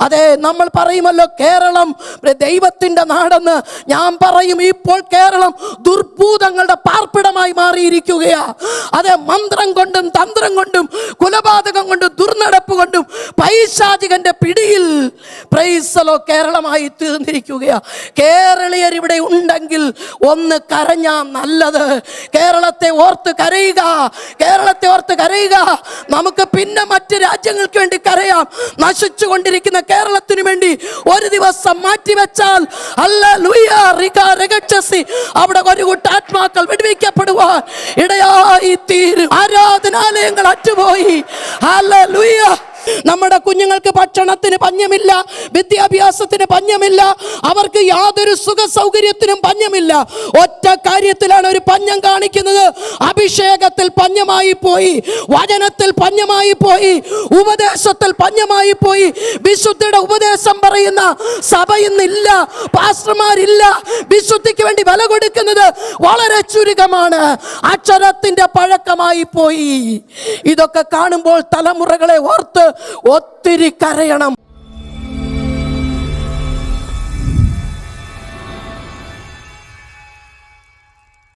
അതെ, നമ്മൾ പറയുമല്ലോ കേരളം ദൈവത്തിൻ്റെ നാടെന്ന്. ഞാൻ പറയും, ഇപ്പോൾ കേരളം ദുർഭൂതങ്ങളുടെ പാർപ്പിടമായി മാറിയിരിക്കുകയാ. അതെ, മന്ത്രം കൊണ്ടും തന്ത്രം കൊണ്ടും കുലപാതകം കൊണ്ടും ദുർനടപ്പ് കൊണ്ടും പൈശാചികന്റെ പിടിയിൽ പ്രൈസലോ കേരളമായി തീർന്നിരിക്കുകയാ. കേരളീയർ ഇവിടെ ഉണ്ടെങ്കിൽ ഒന്ന് കരഞ്ഞാ നല്ലത്. കേരളത്തെ ഓർത്ത് കരയുക, കേരളത്തെ ഓർത്ത് കരയുക. നമുക്ക് പിന്നെ മറ്റ് രാജ്യങ്ങൾക്ക് വേണ്ടി കരയാം. നശിച്ചു കൊണ്ടിരിക്കുന്ന കേരളത്തിന് വേണ്ടി ഒരു ദിവസം മാറ്റിവെച്ചാൽ ഹല്ലേലൂയ അവിടെ ഒരു കൂട്ട ആത്മാക്കൾ വിടുവിക്കപ്പെടുവാൻ ഇടയായി തീരും. ആരാധനാലയങ്ങൾ അറ്റുപോയി. ഹല്ലേലൂയ. നമ്മുടെ കുഞ്ഞുങ്ങൾക്ക് ഭക്ഷണത്തിന് പഞ്ഞമില്ല, വിദ്യാഭ്യാസത്തിന് പഞ്ഞമില്ല, അവർക്ക് യാതൊരു സുഖ സൗകര്യത്തിനും പഞ്ഞമില്ല. ഒറ്റ കാര്യത്തിലാണ് ഒരു പഞ്ഞം കാണിക്കുന്നത്. അഭിഷേകത്തിൽ പഞ്ഞമായി പോയി, വചനത്തിൽ പഞ്ഞമായി പോയി, ഉപദേശത്തിൽ പഞ്ഞമായി പോയി. വിശുദ്ധിയുടെ ഉപദേശം പറയുന്ന സഭ ഇന്നില്ല, പാസ്റ്റർമാരില്ല. വിശുദ്ധിക്ക് വേണ്ടി വില കൊടുക്കുന്നത് വളരെ ചുരുക്കമാണ്. അക്ഷരത്തിന്റെ പഴക്കമായി പോയി. ഇതൊക്കെ കാണുമ്പോൾ തലമുറകളെ ഓർത്ത് ഒത്തിരി കരയണം.